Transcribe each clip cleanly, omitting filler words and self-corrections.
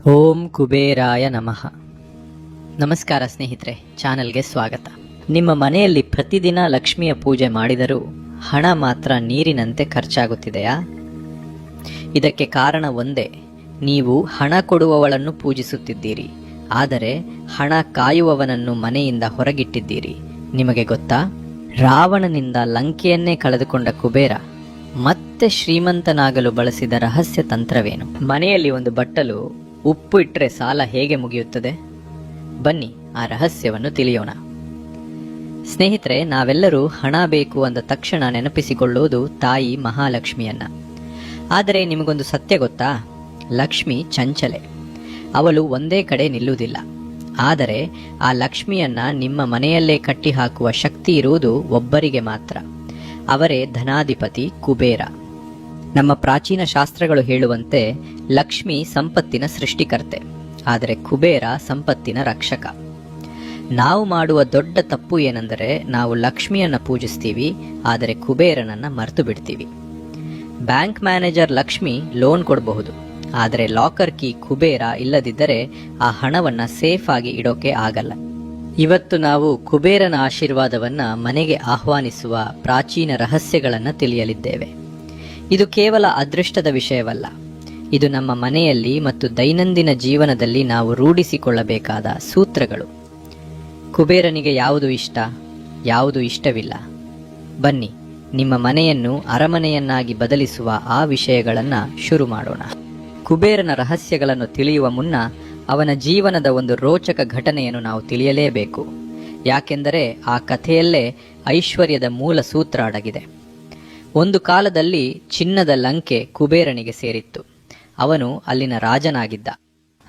ಓಂ ಕುಬೇರಾಯ ನಮಃ. ನಮಸ್ಕಾರ ಸ್ನೇಹಿತರೆ, ಚಾನಲ್ಗೆ ಸ್ವಾಗತ. ನಿಮ್ಮ ಮನೆಯಲ್ಲಿ ಪ್ರತಿದಿನ ಲಕ್ಷ್ಮಿಯ ಪೂಜೆ ಮಾಡಿದರೂ ಹಣ ಮಾತ್ರ ನೀರಿನಂತೆ ಖರ್ಚಾಗುತ್ತಿದೆಯಾ? ಇದಕ್ಕೆ ಕಾರಣ ಒಂದೇ, ನೀವು ಹಣ ಕೊಡುವವಳನ್ನು ಪೂಜಿಸುತ್ತಿದ್ದೀರಿ, ಆದರೆ ಹಣ ಕಾಯುವವನನ್ನು ಮನೆಯಿಂದ ಹೊರಗಿಟ್ಟಿದ್ದೀರಿ. ನಿಮಗೆ ಗೊತ್ತಾ, ರಾವಣನಿಂದ ಲಂಕೆಯನ್ನೇ ಕಳೆದುಕೊಂಡ ಕುಬೇರ ಮತ್ತೆ ಶ್ರೀಮಂತನಾಗಲು ಬಳಸಿದ ರಹಸ್ಯ ತಂತ್ರವೇನು? ಮನೆಯಲ್ಲಿ ಒಂದು ಬಟ್ಟಲು ಉಪ್ಪು ಇಟ್ಟರೆ ಸಾಲ ಹೇಗೆ ಮುಗಿಯುತ್ತದೆ? ಬನ್ನಿ ಆ ರಹಸ್ಯವನ್ನು ತಿಳಿಯೋಣ. ಸ್ನೇಹಿತರೆ, ನಾವೆಲ್ಲರೂ ಹಣ ಬೇಕು ಅಂದ ತಕ್ಷಣ ನೆನಪಿಸಿಕೊಳ್ಳುವುದು ತಾಯಿ ಮಹಾಲಕ್ಷ್ಮಿಯನ್ನ. ಆದರೆ ನಿಮಗೊಂದು ಸತ್ಯ ಗೊತ್ತಾ? ಲಕ್ಷ್ಮಿ ಚಂಚಲೆ, ಅವಳು ಒಂದೇ ಕಡೆ ನಿಲ್ಲುವುದಿಲ್ಲ. ಆದರೆ ಆ ಲಕ್ಷ್ಮಿಯನ್ನ ನಿಮ್ಮ ಮನೆಯಲ್ಲೇ ಕಟ್ಟಿ ಹಾಕುವ ಶಕ್ತಿ ಇರುವುದು ಒಬ್ಬರಿಗೆ ಮಾತ್ರ. ಅವರೇ ಧನಾಧಿಪತಿ ಕುಬೇರ. ನಮ್ಮ ಪ್ರಾಚೀನ ಶಾಸ್ತ್ರಗಳು ಹೇಳುವಂತೆ ಲಕ್ಷ್ಮಿ ಸಂಪತ್ತಿನ ಸೃಷ್ಟಿಕರ್ತೆ, ಆದರೆ ಕುಬೇರ ಸಂಪತ್ತಿನ ರಕ್ಷಕ. ನಾವು ಮಾಡುವ ದೊಡ್ಡ ತಪ್ಪು ಏನೆಂದರೆ, ನಾವು ಲಕ್ಷ್ಮಿಯನ್ನ ಪೂಜಿಸ್ತೀವಿ, ಆದರೆ ಕುಬೇರನನ್ನ ಮರೆತು ಬಿಡ್ತೀವಿ. ಬ್ಯಾಂಕ್ ಮ್ಯಾನೇಜರ್ ಲಕ್ಷ್ಮಿ ಲೋನ್ ಕೊಡಬಹುದು, ಆದರೆ ಲಾಕರ್ ಕೀ ಕುಬೇರ ಇಲ್ಲದಿದ್ದರೆ ಆ ಹಣವನ್ನ ಸೇಫ್ ಆಗಿ ಇಡೋಕೆ ಆಗಲ್ಲ. ಇವತ್ತು ನಾವು ಕುಬೇರನ ಆಶೀರ್ವಾದವನ್ನ ಮನೆಗೆ ಆಹ್ವಾನಿಸುವ ಪ್ರಾಚೀನ ರಹಸ್ಯಗಳನ್ನು ತಿಳಿಯಲಿದ್ದೇವೆ. ಇದು ಕೇವಲ ಅದೃಷ್ಟದ ವಿಷಯವಲ್ಲ, ಇದು ನಮ್ಮ ಮನೆಯಲ್ಲಿ ಮತ್ತು ದೈನಂದಿನ ಜೀವನದಲ್ಲಿ ನಾವು ರೂಢಿಸಿಕೊಳ್ಳಬೇಕಾದ ಸೂತ್ರಗಳು. ಕುಬೇರನಿಗೆ ಯಾವುದು ಇಷ್ಟ, ಯಾವುದು ಇಷ್ಟವಿಲ್ಲ? ಬನ್ನಿ, ನಿಮ್ಮ ಮನೆಯನ್ನು ಅರಮನೆಯನ್ನಾಗಿ ಬದಲಿಸುವ ಆ ವಿಷಯಗಳನ್ನು ಶುರು ಮಾಡೋಣ. ಕುಬೇರನ ರಹಸ್ಯಗಳನ್ನು ತಿಳಿಯುವ ಮುನ್ನ ಅವನ ಜೀವನದ ಒಂದು ರೋಚಕ ಘಟನೆಯನ್ನು ನಾವು ತಿಳಿಯಲೇಬೇಕು. ಯಾಕೆಂದರೆ ಆ ಕಥೆಯಲ್ಲೇ ಐಶ್ವರ್ಯದ ಮೂಲ ಸೂತ್ರ ಅಡಗಿದೆ. ಒಂದು ಕಾಲದಲ್ಲಿ ಚಿನ್ನದ ಲಂಕೆ ಕುಬೇರನಿಗೆ ಸೇರಿತ್ತು. ಅವನು ಅಲ್ಲಿನ ರಾಜನಾಗಿದ್ದ.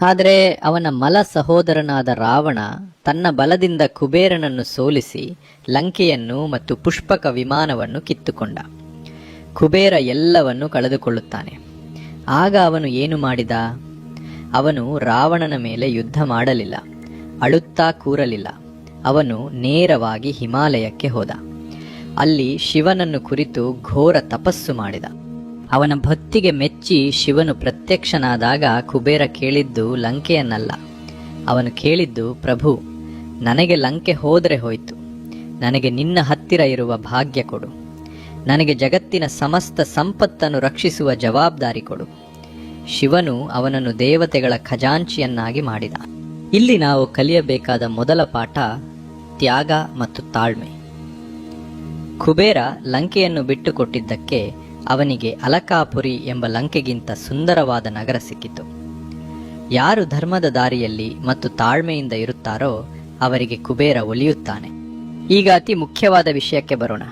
ಆದರೆ ಅವನ ಮಲ ಸಹೋದರನಾದ ರಾವಣ ತನ್ನ ಬಲದಿಂದ ಕುಬೇರನನ್ನು ಸೋಲಿಸಿ ಲಂಕೆಯನ್ನು ಮತ್ತು ಪುಷ್ಪಕ ವಿಮಾನವನ್ನು ಕಿತ್ತುಕೊಂಡ. ಕುಬೇರ ಎಲ್ಲವನ್ನು ಕಳೆದುಕೊಳ್ಳುತ್ತಾನೆ. ಆಗ ಅವನು ಏನು ಮಾಡಿದ? ಅವನು ರಾವಣನ ಮೇಲೆ ಯುದ್ಧ ಮಾಡಲಿಲ್ಲ, ಅಳುತ್ತಾ ಕೂರಲಿಲ್ಲ. ಅವನು ನೇರವಾಗಿ ಹಿಮಾಲಯಕ್ಕೆ ಹೋದ. ಅಲ್ಲಿ ಶಿವನನ್ನು ಕುರಿತು ಘೋರ ತಪಸ್ಸು ಮಾಡಿದ. ಅವನ ಭಕ್ತಿಗೆ ಮೆಚ್ಚಿ ಶಿವನು ಪ್ರತ್ಯಕ್ಷನಾದಾಗ ಕುಬೇರ ಕೇಳಿದ್ದು ಲಂಕೆಯನ್ನಲ್ಲ. ಅವನು ಕೇಳಿದ್ದು, ಪ್ರಭು, ನನಗೆ ಲಂಕೆ ಹೋದರೆ ಹೋಯ್ತು, ನನಗೆ ನಿನ್ನ ಹತ್ತಿರ ಇರುವ ಭಾಗ್ಯ ಕೊಡು, ನನಗೆ ಜಗತ್ತಿನ ಸಮಸ್ತ ಸಂಪತ್ತನ್ನು ರಕ್ಷಿಸುವ ಜವಾಬ್ದಾರಿ ಕೊಡು. ಶಿವನು ಅವನನ್ನು ದೇವತೆಗಳ ಖಜಾಂಚಿಯನ್ನಾಗಿ ಮಾಡಿದ. ಇಲ್ಲಿ ನಾವು ಕಲಿಯಬೇಕಾದ ಮೊದಲ ಪಾಠ ತ್ಯಾಗ ಮತ್ತು ತಾಳ್ಮೆ. ಕುಬೇರ ಲಂಕೆಯನ್ನು ಬಿಟ್ಟುಕೊಟ್ಟಿದ್ದಕ್ಕೆ ಅವನಿಗೆ ಅಲಕಾಪುರಿ ಎಂಬ ಲಂಕೆಗಿಂತ ಸುಂದರವಾದ ನಗರ ಸಿಕ್ಕಿತು. ಯಾರು ಧರ್ಮದ ದಾರಿಯಲ್ಲಿ ಮತ್ತು ತಾಳ್ಮೆಯಿಂದ ಇರುತ್ತಾರೋ ಅವರಿಗೆ ಕುಬೇರ ಒಲಿಯುತ್ತಾನೆ. ಈಗ ಅತಿ ಮುಖ್ಯವಾದ ವಿಷಯಕ್ಕೆ ಬರೋಣ.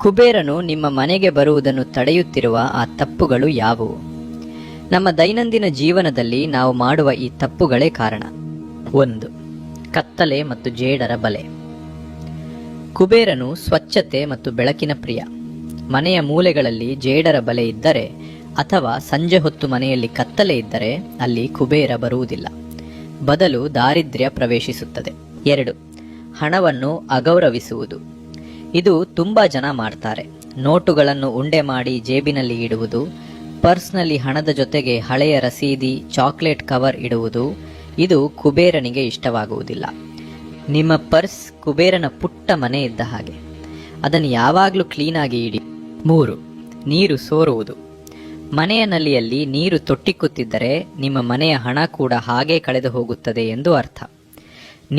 ಕುಬೇರನು ನಿಮ್ಮ ಮನೆಗೆ ಬರುವುದನ್ನು ತಡೆಯುತ್ತಿರುವ ಆ ತಪ್ಪುಗಳು ಯಾವುವು? ನಮ್ಮ ದೈನಂದಿನ ಜೀವನದಲ್ಲಿ ನಾವು ಮಾಡುವ ಈ ತಪ್ಪುಗಳೇ ಕಾರಣ. 1. ಕತ್ತಲೆ ಮತ್ತು ಜೇಡರ ಬಲೆ. ಕುಬೇರನು ಸ್ವಚ್ಛತೆ ಮತ್ತು ಬೆಳಕಿನ ಪ್ರಿಯ. ಮನೆಯ ಮೂಲೆಗಳಲ್ಲಿ ಜೇಡರ ಬಲೆ ಇದ್ದರೆ ಅಥವಾ ಸಂಜೆ ಹೊತ್ತು ಮನೆಯಲ್ಲಿ ಕತ್ತಲೆ ಇದ್ದರೆ ಅಲ್ಲಿ ಕುಬೇರ ಬರುವುದಿಲ್ಲ, ಬದಲು ದಾರಿದ್ರ್ಯ ಪ್ರವೇಶಿಸುತ್ತದೆ. 2. ಹಣವನ್ನು ಅಗೌರವಿಸುವುದು. ಇದು ತುಂಬಾ ಜನ ಮಾಡ್ತಾರೆ. ನೋಟುಗಳನ್ನು ಉಂಡೆ ಮಾಡಿ ಜೇಬಿನಲ್ಲಿ ಇಡುವುದು, ಪರ್ಸ್ನಲ್ಲಿ ಹಣದ ಜೊತೆಗೆ ಹಳೆಯ ರಸೀದಿ, ಚಾಕ್ಲೇಟ್ ಕವರ್ ಇಡುವುದು. ಇದು ಕುಬೇರನಿಗೆ ಇಷ್ಟವಾಗುವುದಿಲ್ಲ. ನಿಮ್ಮ ಪರ್ಸ್ ಕುಬೇರನ ಪುಟ್ಟ ಮನೆ ಇದ್ದ ಹಾಗೆ, ಅದನ್ನು ಯಾವಾಗಲೂ ಕ್ಲೀನಾಗಿ ಇಡಿ. 3. ನೀರು ಸೋರುವುದು. ಮನೆಯ ನಲ್ಲಿಯಲ್ಲಿ ನೀರು ತೊಟ್ಟಿಕ್ಕುತ್ತಿದ್ದರೆ ನಿಮ್ಮ ಮನೆಯ ಹಣ ಕೂಡ ಹಾಗೇ ಕಳೆದು ಹೋಗುತ್ತದೆ ಎಂದು ಅರ್ಥ.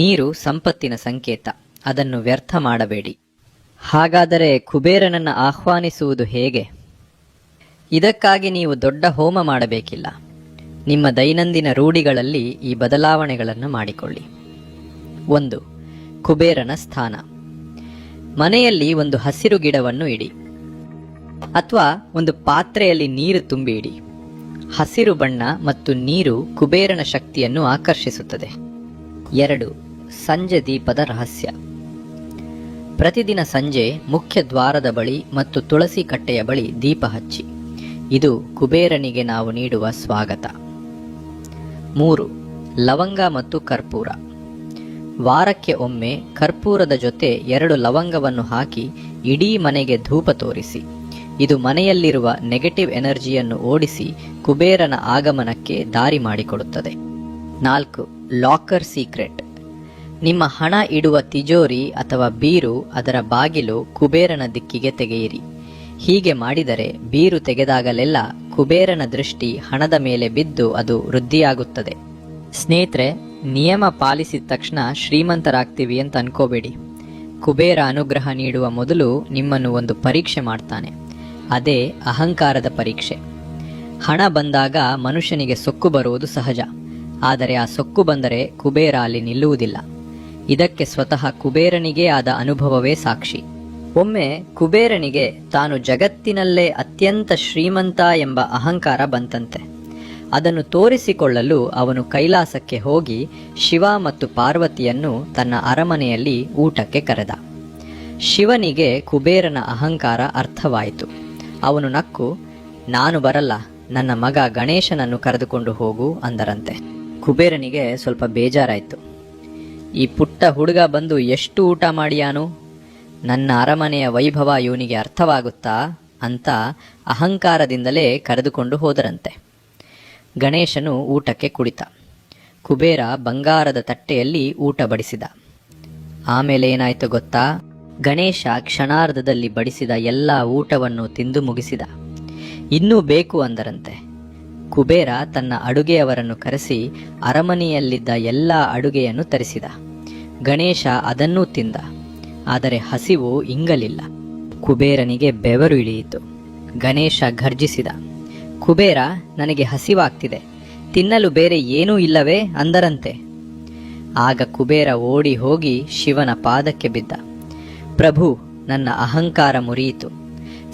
ನೀರು ಸಂಪತ್ತಿನ ಸಂಕೇತ, ಅದನ್ನು ವ್ಯರ್ಥ ಮಾಡಬೇಡಿ. ಹಾಗಾದರೆ ಕುಬೇರನನ್ನು ಆಹ್ವಾನಿಸುವುದು ಹೇಗೆ? ಇದಕ್ಕಾಗಿ ನೀವು ದೊಡ್ಡ ಹೋಮ ಮಾಡಬೇಕಿಲ್ಲ. ನಿಮ್ಮ ದೈನಂದಿನ ರೂಢಿಗಳಲ್ಲಿ ಈ ಬದಲಾವಣೆಗಳನ್ನು ಮಾಡಿಕೊಳ್ಳಿ. 1. ಕುಬೇರನ ಸ್ಥಾನ. ಮನೆಯಲ್ಲಿ ಒಂದು ಹಸಿರು ಗಿಡವನ್ನು ಇಡಿ, ಅಥವಾ ಒಂದು ಪಾತ್ರೆಯಲ್ಲಿ ನೀರು ತುಂಬಿ ಇಡಿ. ಹಸಿರು ಬಣ್ಣ ಮತ್ತು ನೀರು ಕುಬೇರನ ಶಕ್ತಿಯನ್ನು ಆಕರ್ಷಿಸುತ್ತದೆ. 2. ಸಂಜೆ ದೀಪದ ರಹಸ್ಯ. ಪ್ರತಿದಿನ ಸಂಜೆ ಮುಖ್ಯ ದ್ವಾರದ ಬಳಿ ಮತ್ತು ತುಳಸಿ ಕಟ್ಟೆಯ ಬಳಿ ದೀಪ ಹಚ್ಚಿ. ಇದು ಕುಬೇರನಿಗೆ ನಾವು ನೀಡುವ ಸ್ವಾಗತ. 3. ಲವಂಗ ಮತ್ತು ಕರ್ಪೂರ. ವಾರಕ್ಕೆ ಒಮ್ಮೆ ಕರ್ಪೂರದ ಜೊತೆ 2 ಲವಂಗವನ್ನು ಹಾಕಿ ಇಡೀ ಮನೆಗೆ ಧೂಪ ತೋರಿಸಿ. ಇದು ಮನೆಯಲ್ಲಿರುವ ನೆಗೆಟಿವ್ ಎನರ್ಜಿಯನ್ನು ಓಡಿಸಿ ಕುಬೇರನ ಆಗಮನಕ್ಕೆ ದಾರಿ ಮಾಡಿಕೊಡುತ್ತದೆ. 4. Locker secret. ನಿಮ್ಮ ಹಣ ಇಡುವ ತಿಜೋರಿ ಅಥವಾ ಬೀರು ಅದರ ಬಾಗಿಲು ಕುಬೇರನ ದಿಕ್ಕಿಗೆ ತೆಗೆಯಿರಿ. ಹೀಗೆ ಮಾಡಿದರೆ ಬೀರು ತೆಗೆದಾಗಲೆಲ್ಲ ಕುಬೇರನ ದೃಷ್ಟಿ ಹಣದ ಮೇಲೆ ಬಿದ್ದು ಅದು ವೃದ್ಧಿಯಾಗುತ್ತದೆ. ಸ್ನೇಹಿತರೆ, ನಿಯಮ ಪಾಲಿಸಿದ ತಕ್ಷಣ ಶ್ರೀಮಂತರಾಗ್ತೀವಿ ಅಂತ ಅನ್ಕೋಬೇಡಿ. ಕುಬೇರ ಅನುಗ್ರಹ ನೀಡುವ ಮೊದಲು ನಿಮ್ಮನ್ನು ಒಂದು ಪರೀಕ್ಷೆ ಮಾಡ್ತಾನೆ. ಅದೇ ಅಹಂಕಾರದ ಪರೀಕ್ಷೆ. ಹಣ ಬಂದಾಗ ಮನುಷ್ಯನಿಗೆ ಸೊಕ್ಕು ಬರುವುದು ಸಹಜ. ಆದರೆ ಆ ಸೊಕ್ಕು ಬಂದರೆ ಕುಬೇರ ಅಲ್ಲಿ ನಿಲ್ಲುವುದಿಲ್ಲ. ಇದಕ್ಕೆ ಸ್ವತಃ ಕುಬೇರನಿಗೇ ಆದ ಅನುಭವವೇ ಸಾಕ್ಷಿ. ಒಮ್ಮೆ ಕುಬೇರನಿಗೆ ತಾನು ಜಗತ್ತಿನಲ್ಲೇ ಅತ್ಯಂತ ಶ್ರೀಮಂತ ಎಂಬ ಅಹಂಕಾರ ಬಂತಂತೆ. ಅದನ್ನು ತೋರಿಸಿಕೊಳ್ಳಲು ಅವನು ಕೈಲಾಸಕ್ಕೆ ಹೋಗಿ ಶಿವ ಮತ್ತು ಪಾರ್ವತಿಯನ್ನು ತನ್ನ ಅರಮನೆಯಲ್ಲಿ ಊಟಕ್ಕೆ ಕರೆದ. ಶಿವನಿಗೆ ಕುಬೇರನ ಅಹಂಕಾರ ಅರ್ಥವಾಯಿತು. ಅವನು ನಕ್ಕು, ನಾನು ಬರಲ್ಲ, ನನ್ನ ಮಗ ಗಣೇಶನನ್ನು ಕರೆದುಕೊಂಡು ಹೋಗು ಅಂದರಂತೆ. ಕುಬೇರನಿಗೆ ಸ್ವಲ್ಪ ಬೇಜಾರಾಯಿತು. ಈ ಪುಟ್ಟ ಹುಡುಗ ಬಂದು ಎಷ್ಟು ಊಟ ಮಾಡಿಯಾನು, ನನ್ನ ಅರಮನೆಯ ವೈಭವ ಇವನಿಗೆ ಅರ್ಥವಾಗುತ್ತಾ ಅಂತ ಅಹಂಕಾರದಿಂದಲೇ ಕರೆದುಕೊಂಡು ಹೋದರಂತೆ. ಗಣೇಶನು ಊಟಕ್ಕೆ ಕುಳಿತ. ಕುಬೇರ ಬಂಗಾರದ ತಟ್ಟೆಯಲ್ಲಿ ಊಟ ಬಡಿಸಿದ. ಆಮೇಲೆ ಏನಾಯ್ತು ಗೊತ್ತಾ? ಗಣೇಶ ಕ್ಷಣಾರ್ಧದಲ್ಲಿ ಬಡಿಸಿದ ಎಲ್ಲ ಊಟವನ್ನು ತಿಂದು ಮುಗಿಸಿದ. ಇನ್ನೂ ಬೇಕು ಅಂದರಂತೆ. ಕುಬೇರ ತನ್ನ ಅಡುಗೆಯವರನ್ನು ಕರೆಸಿ ಅರಮನೆಯಲ್ಲಿದ್ದ ಎಲ್ಲ ಅಡುಗೆಯನ್ನು ತರಿಸಿದ. ಗಣೇಶ ಅದನ್ನೂ ತಿಂದ. ಆದರೆ ಹಸಿವು ಇಂಗಲಿಲ್ಲ. ಕುಬೇರನಿಗೆ ಬೆವರು ಇಳಿಯಿತು. ಗಣೇಶ ಘರ್ಜಿಸಿದ. ಕುಬೇರ, ನನಗೆ ಹಸಿವಾಗ್ತಿದೆ, ತಿನ್ನಲು ಬೇರೆ ಏನೂ ಇಲ್ಲವೇ ಅಂದರಂತೆ. ಆಗ ಕುಬೇರ ಓಡಿ ಹೋಗಿ ಶಿವನ ಪಾದಕ್ಕೆ ಬಿದ್ದ. ಪ್ರಭು, ನನ್ನ ಅಹಂಕಾರ ಮುರಿಯಿತು.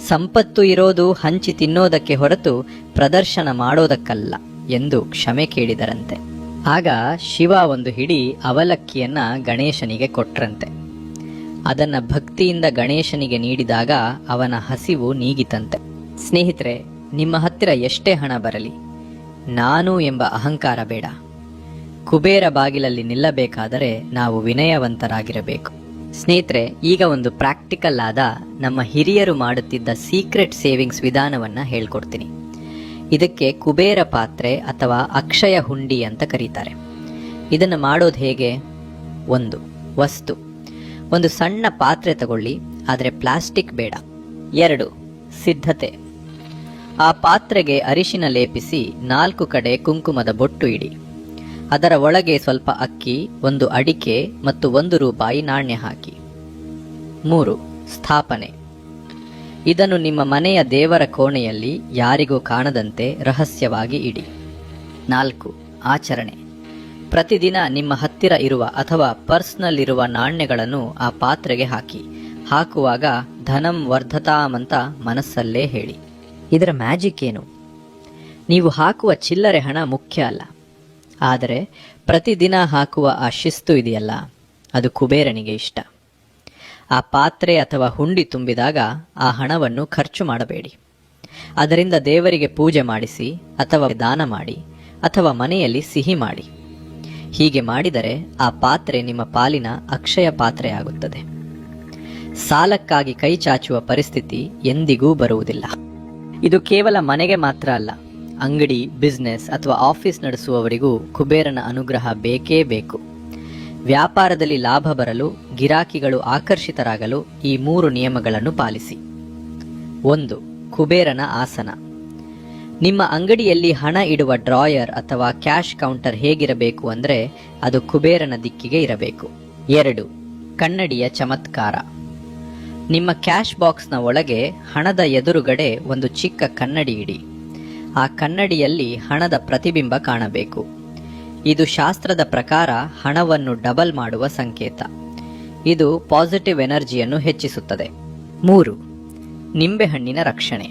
ಸಂಪತ್ತು ಇರೋದು ಹಂಚಿ ತಿನ್ನೋದಕ್ಕೆ ಹೊರತು ಪ್ರದರ್ಶನ ಮಾಡೋದಕ್ಕಲ್ಲ ಎಂದು ಕ್ಷಮೆ ಕೇಳಿದರಂತೆ. ಆಗ ಶಿವ ಒಂದು ಹಿಡಿ ಅವಲಕ್ಕಿಯನ್ನ ಗಣೇಶನಿಗೆ ಕೊಟ್ರಂತೆ. ಅದನ್ನ ಭಕ್ತಿಯಿಂದ ಗಣೇಶನಿಗೆ ನೀಡಿದಾಗ ಅವನ ಹಸಿವು ನೀಗಿತಂತೆ. ಸ್ನೇಹಿತರೆ, ನಿಮ್ಮ ಹತ್ತಿರ ಎಷ್ಟೇ ಹಣ ಬರಲಿ, ನಾನು ಎಂಬ ಅಹಂಕಾರ ಬೇಡ. ಕುಬೇರ ಬಾಗಿಲಲ್ಲಿ ನಿಲ್ಲಬೇಕಾದರೆ ನಾವು ವಿನಯವಂತರಾಗಿರಬೇಕು. ಸ್ನೇಹಿತರೆ, ಈಗ ಒಂದು ಪ್ರಾಕ್ಟಿಕಲ್ ಆದ ನಮ್ಮ ಹಿರಿಯರು ಮಾಡುತ್ತಿದ್ದ ಸೀಕ್ರೆಟ್ ಸೇವಿಂಗ್ಸ್ ವಿಧಾನವನ್ನ ಹೇಳ್ಕೊಡ್ತೀನಿ. ಇದಕ್ಕೆ ಕುಬೇರ ಪಾತ್ರೆ ಅಥವಾ ಅಕ್ಷಯ ಹುಂಡಿ ಅಂತ ಕರೀತಾರೆ. ಇದನ್ನು ಮಾಡೋದು ಹೇಗೆ? 1. ವಸ್ತು. ಒಂದು ಸಣ್ಣ ಪಾತ್ರೆ ತಗೊಳ್ಳಿ, ಆದರೆ ಪ್ಲಾಸ್ಟಿಕ್ ಬೇಡ. 2. ಸಿದ್ಧತೆ. ಆ ಪಾತ್ರೆಗೆ ಅರಿಶಿನ ಲೇಪಿಸಿ 4 ಕಡೆ ಕುಂಕುಮದ ಬೊಟ್ಟು ಇಡಿ. ಅದರ ಒಳಗೆ ಸ್ವಲ್ಪ ಅಕ್ಕಿ, 1 ಅಡಿಕೆ ಮತ್ತು 1 ರೂಪಾಯಿ ನಾಣ್ಯ ಹಾಕಿ. 3. ಸ್ಥಾಪನೆ. ಇದನ್ನು ನಿಮ್ಮ ಮನೆಯ ದೇವರ ಕೋಣೆಯಲ್ಲಿ ಯಾರಿಗೂ ಕಾಣದಂತೆ ರಹಸ್ಯವಾಗಿ ಇಡಿ. 4. ಆಚರಣೆ. ಪ್ರತಿದಿನ ನಿಮ್ಮ ಹತ್ತಿರ ಇರುವ ಅಥವಾ ಪರ್ಸ್ನಲ್ಲಿರುವ ನಾಣ್ಯಗಳನ್ನು ಆ ಪಾತ್ರೆಗೆ ಹಾಕಿ. ಹಾಕುವಾಗ ಧನಂ ವರ್ಧತಾಮಂತ ಮನಸ್ಸಲ್ಲೇ ಹೇಳಿ. ಇದರ ಮ್ಯಾಜಿಕ್ ಏನು? ನೀವು ಹಾಕುವ ಚಿಲ್ಲರೆ ಹಣ ಮುಖ್ಯ ಅಲ್ಲ, ಆದರೆ ಪ್ರತಿದಿನ ಹಾಕುವ ಆ ಶಿಸ್ತು ಇದೆಯಲ್ಲ, ಅದು ಕುಬೇರನಿಗೆ ಇಷ್ಟ. ಆ ಪಾತ್ರೆ ಅಥವಾ ಹುಂಡಿ ತುಂಬಿದಾಗ ಆ ಹಣವನ್ನು ಖರ್ಚು ಮಾಡಬೇಡಿ. ಅದರಿಂದ ದೇವರಿಗೆ ಪೂಜೆ ಮಾಡಿಸಿ ಅಥವಾ ದಾನ ಮಾಡಿ ಅಥವಾ ಮನೆಯಲ್ಲಿ ಸಿಹಿ ಮಾಡಿ. ಹೀಗೆ ಮಾಡಿದರೆ ಆ ಪಾತ್ರೆ ನಿಮ್ಮ ಪಾಲಿನ ಅಕ್ಷಯ ಪಾತ್ರೆಯಾಗುತ್ತದೆ. ಸಾಲಕ್ಕಾಗಿ ಕೈ ಚಾಚುವ ಪರಿಸ್ಥಿತಿ ಎಂದಿಗೂ ಬರುವುದಿಲ್ಲ. ಇದು ಕೇವಲ ಮನೆಗೆ ಮಾತ್ರ ಅಲ್ಲ, ಅಂಗಡಿ, ಬಿಸ್ನೆಸ್ ಅಥವಾ ಆಫೀಸ್ ನಡೆಸುವವರಿಗೂ ಕುಬೇರನ ಅನುಗ್ರಹ ಬೇಕೇ ಬೇಕು. ವ್ಯಾಪಾರದಲ್ಲಿ ಲಾಭ ಬರಲು, ಗಿರಾಕಿಗಳು ಆಕರ್ಷಿತರಾಗಲು ಈ 3 ನಿಯಮಗಳನ್ನು ಪಾಲಿಸಿ. 1. ಕುಬೇರನ ಆಸನ. ನಿಮ್ಮ ಅಂಗಡಿಯಲ್ಲಿ ಹಣ ಇಡುವ ಡ್ರಾಯರ್ ಅಥವಾ ಕ್ಯಾಶ್ ಕೌಂಟರ್ ಹೇಗಿರಬೇಕು ಅಂದರೆ ಅದು ಕುಬೇರನ ದಿಕ್ಕಿಗೆ ಇರಬೇಕು. 2. ಕನ್ನಡಿಯ ಚಮತ್ಕಾರ. ನಿಮ್ಮ ಕ್ಯಾಶ್ ಬಾಕ್ಸ್ನ ಒಳಗೆ ಹಣದ ಎದುರುಗಡೆ ಒಂದು ಚಿಕ್ಕ ಕನ್ನಡಿ ಇಡಿ. ಆ ಕನ್ನಡಿಯಲ್ಲಿ ಹಣದ ಪ್ರತಿಬಿಂಬ ಕಾಣಬೇಕು. ಇದು ಶಾಸ್ತ್ರದ ಪ್ರಕಾರ ಹಣವನ್ನು ಡಬಲ್ ಮಾಡುವ ಸಂಕೇತ. ಇದು ಪಾಸಿಟಿವ್ ಎನರ್ಜಿಯನ್ನು ಹೆಚ್ಚಿಸುತ್ತದೆ. 3. ನಿಂಬೆಹಣ್ಣಿನ ರಕ್ಷಣೆ.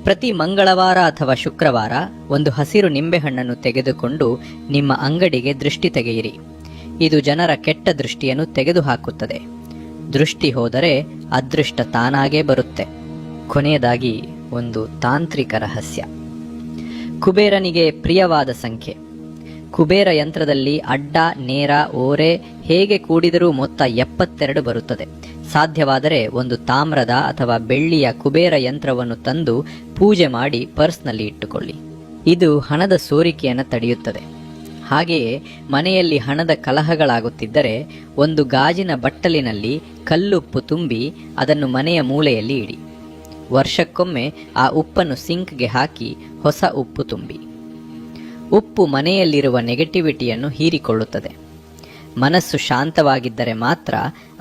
ಪ್ರತಿ ಮಂಗಳವಾರ ಅಥವಾ ಶುಕ್ರವಾರ ಒಂದು ಹಸಿರು ನಿಂಬೆಹಣ್ಣನ್ನು ತೆಗೆದುಕೊಂಡು ನಿಮ್ಮ ಅಂಗಡಿಗೆ ದೃಷ್ಟಿ ತೆಗೆಯಿರಿ. ಇದು ಜನರ ಕೆಟ್ಟ ದೃಷ್ಟಿಯನ್ನು ತೆಗೆದುಹಾಕುತ್ತದೆ. ದೃಷ್ಟಿ ಹೋದರೆ ಅದೃಷ್ಟ ತಾನಾಗೇ ಬರುತ್ತೆ. ಕೊನೆಯದಾಗಿ ಒಂದು ತಾಂತ್ರಿಕ ರಹಸ್ಯ. ಕುಬೇರನಿಗೆ ಪ್ರಿಯವಾದ ಸಂಖ್ಯೆ. ಕುಬೇರ ಯಂತ್ರದಲ್ಲಿ ಅಡ್ಡ, ನೇರ, ಓರೆ ಹೇಗೆ ಕೂಡಿದರೂ ಮೊತ್ತ 72 ಬರುತ್ತದೆ. ಸಾಧ್ಯವಾದರೆ ಒಂದು ತಾಮ್ರದ ಅಥವಾ ಬೆಳ್ಳಿಯ ಕುಬೇರ ಯಂತ್ರವನ್ನು ತಂದು ಪೂಜೆ ಮಾಡಿ ಪರ್ಸ್ನಲ್ಲಿ ಇಟ್ಟುಕೊಳ್ಳಿ. ಇದು ಹಣದ ಸೋರಿಕೆಯನ್ನು ತಡೆಯುತ್ತದೆ. ಹಾಗೆಯೇ ಮನೆಯಲ್ಲಿ ಹಣದ ಕಲಹಗಳಾಗುತ್ತಿದ್ದರೆ ಒಂದು ಗಾಜಿನ ಬಟ್ಟಲಿನಲ್ಲಿ ಕಲ್ಲುಪ್ಪು ತುಂಬಿ ಅದನ್ನು ಮನೆಯ ಮೂಲೆಯಲ್ಲಿ ಇಡಿ. ವರ್ಷಕ್ಕೊಮ್ಮೆ ಆ ಉಪ್ಪನ್ನು ಸಿಂಕ್ಗೆ ಹಾಕಿ ಹೊಸ ಉಪ್ಪು ತುಂಬಿ. ಉಪ್ಪು ಮನೆಯಲ್ಲಿರುವ ನೆಗೆಟಿವಿಟಿಯನ್ನು ಹೀರಿಕೊಳ್ಳುತ್ತದೆ. ಮನಸ್ಸು ಶಾಂತವಾಗಿದ್ದರೆ ಮಾತ್ರ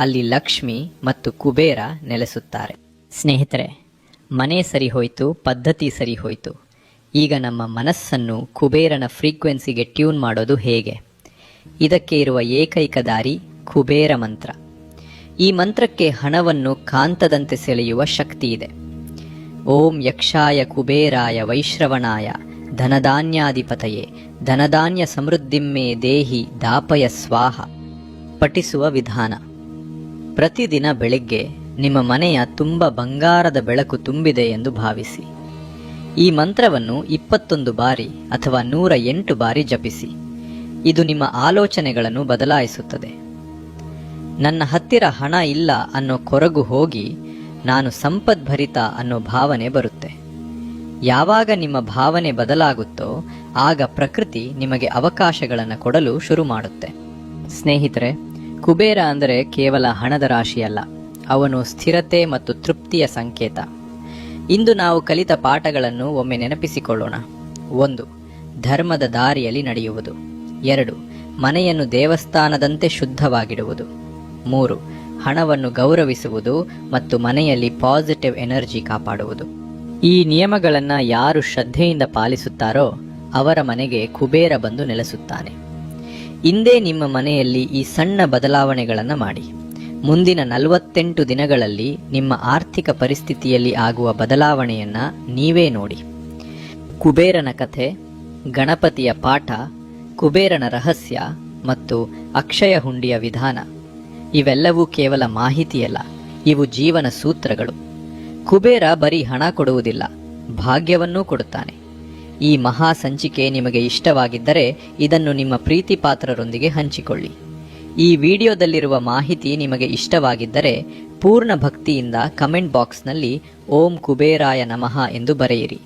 ಅಲ್ಲಿ ಲಕ್ಷ್ಮಿ ಮತ್ತು ಕುಬೇರ ನೆಲೆಸುತ್ತಾರೆ. ಸ್ನೇಹಿತರೆ, ಮನೆ ಸರಿ ಹೋಯಿತು, ಪದ್ಧತಿ ಸರಿ ಹೋಯಿತು. ಈಗ ನಮ್ಮ ಮನಸ್ಸನ್ನು ಕುಬೇರನ ಫ್ರೀಕ್ವೆನ್ಸಿಗೆ ಟ್ಯೂನ್ ಮಾಡೋದು ಹೇಗೆ? ಇದಕ್ಕೆ ಇರುವ ಏಕೈಕ ದಾರಿ ಕುಬೇರ ಮಂತ್ರ. ಈ ಮಂತ್ರಕ್ಕೆ ಹಣವನ್ನು ಕಾಂತದಂತೆ ಸೆಳೆಯುವ ಶಕ್ತಿ ಇದೆ. ಓಂ ಯಕ್ಷಾಯ ಕುಬೇರಾಯ ವೈಶ್ರವಣಾಯ ಧನಧಾನ್ಯಾಧಿಪತಯೇ ಧನಧಾನ್ಯ ಸಮೃದ್ಧಿಮ್ಮೆ ದೇಹಿ ದಾಪಯ ಸ್ವಾಹ. ಪಠಿಸುವ ವಿಧಾನ: ಪ್ರತಿದಿನ ಬೆಳಿಗ್ಗೆ ನಿಮ್ಮ ಮನೆಯ ತುಂಬ ಬಂಗಾರದ ಬೆಳಕು ತುಂಬಿದೆ ಎಂದು ಭಾವಿಸಿ. ಈ ಮಂತ್ರವನ್ನು 21 ಬಾರಿ ಅಥವಾ 108 ಬಾರಿ ಜಪಿಸಿ. ಇದು ನಿಮ್ಮ ಆಲೋಚನೆಗಳನ್ನು ಬದಲಾಯಿಸುತ್ತದೆ. ನನ್ನ ಹತ್ತಿರ ಹಣ ಇಲ್ಲ ಅನ್ನೋ ಕೊರಗು ಹೋಗಿ ನಾನು ಸಂಪದ್ಭರಿತ ಅನ್ನೋ ಭಾವನೆ ಬರುತ್ತೆ. ಯಾವಾಗ ನಿಮ್ಮ ಭಾವನೆ ಬದಲಾಗುತ್ತೋ ಆಗ ಪ್ರಕೃತಿ ನಿಮಗೆ ಅವಕಾಶಗಳನ್ನು ಕೊಡಲು ಶುರು ಮಾಡುತ್ತೆ. ಸ್ನೇಹಿತರೆ, ಕುಬೇರ ಅಂದರೆ ಕೇವಲ ಹಣದ ರಾಶಿಯಲ್ಲ, ಅವನು ಸ್ಥಿರತೆ ಮತ್ತು ತೃಪ್ತಿಯ ಸಂಕೇತ. ಇಂದು ನಾವು ಕಲಿತ ಪಾಠಗಳನ್ನು ಒಮ್ಮೆ ನೆನಪಿಸಿಕೊಳ್ಳೋಣ. 1. ಧರ್ಮದ ದಾರಿಯಲ್ಲಿ ನಡೆಯುವುದು. 2. ಮನೆಯನ್ನು ದೇವಸ್ಥಾನದಂತೆ ಶುದ್ಧವಾಗಿಡುವುದು. 3. ಹಣವನ್ನು ಗೌರವಿಸುವುದು ಮತ್ತು ಮನೆಯಲ್ಲಿ ಪಾಸಿಟಿವ್ ಎನರ್ಜಿ ಕಾಪಾಡುವುದು. ಈ ನಿಯಮಗಳನ್ನು ಯಾರು ಶ್ರದ್ಧೆಯಿಂದ ಪಾಲಿಸುತ್ತಾರೋ ಅವರ ಮನೆಗೆ ಕುಬೇರ ಬಂದು ನೆಲೆಸುತ್ತಾನೆ. ಇಂದೇ ನಿಮ್ಮ ಮನೆಯಲ್ಲಿ ಈ ಸಣ್ಣ ಬದಲಾವಣೆಗಳನ್ನು ಮಾಡಿ. ಮುಂದಿನ 48 ದಿನಗಳಲ್ಲಿ ನಿಮ್ಮ ಆರ್ಥಿಕ ಪರಿಸ್ಥಿತಿಯಲ್ಲಿ ಆಗುವ ಬದಲಾವಣೆಯನ್ನು ನೀವೇ ನೋಡಿ. ಕುಬೇರನ ಕಥೆ, ಗಣಪತಿಯ ಪಾಠ, ಕುಬೇರನ ರಹಸ್ಯ ಮತ್ತು ಅಕ್ಷಯ ಹುಂಡಿಯ ವಿಧಾನ ಇವೆಲ್ಲವೂ ಕೇವಲ ಮಾಹಿತಿಯಲ್ಲ, ಇವು ಜೀವನ ಸೂತ್ರಗಳು. ಕುಬೇರ ಬರೀ ಹಣ ಕೊಡುವುದಿಲ್ಲ, ಭಾಗ್ಯವನ್ನೂ ಕೊಡುತ್ತಾನೆ. ಈ ಮಹಾ ಸಂಚಿಕೆ ನಿಮಗೆ ಇಷ್ಟವಾಗಿದ್ದರೆ ಇದನ್ನು ನಿಮ್ಮ ಪ್ರೀತಿ ಪಾತ್ರರೊಂದಿಗೆ ಹಂಚಿಕೊಳ್ಳಿ. ಈ ವಿಡಿಯೋದಲ್ಲಿರುವ ಮಾಹಿತಿ ನಿಮಗೆ ಇಷ್ಟವಾಗಿದ್ದರೆ ಪೂರ್ಣ ಭಕ್ತಿಯಿಂದ ಕಮೆಂಟ್ ಬಾಕ್ಸ್ನಲ್ಲಿ ಓಂ ಕುಬೇರಾಯ ನಮಃ ಎಂದು ಬರೆಯಿರಿ.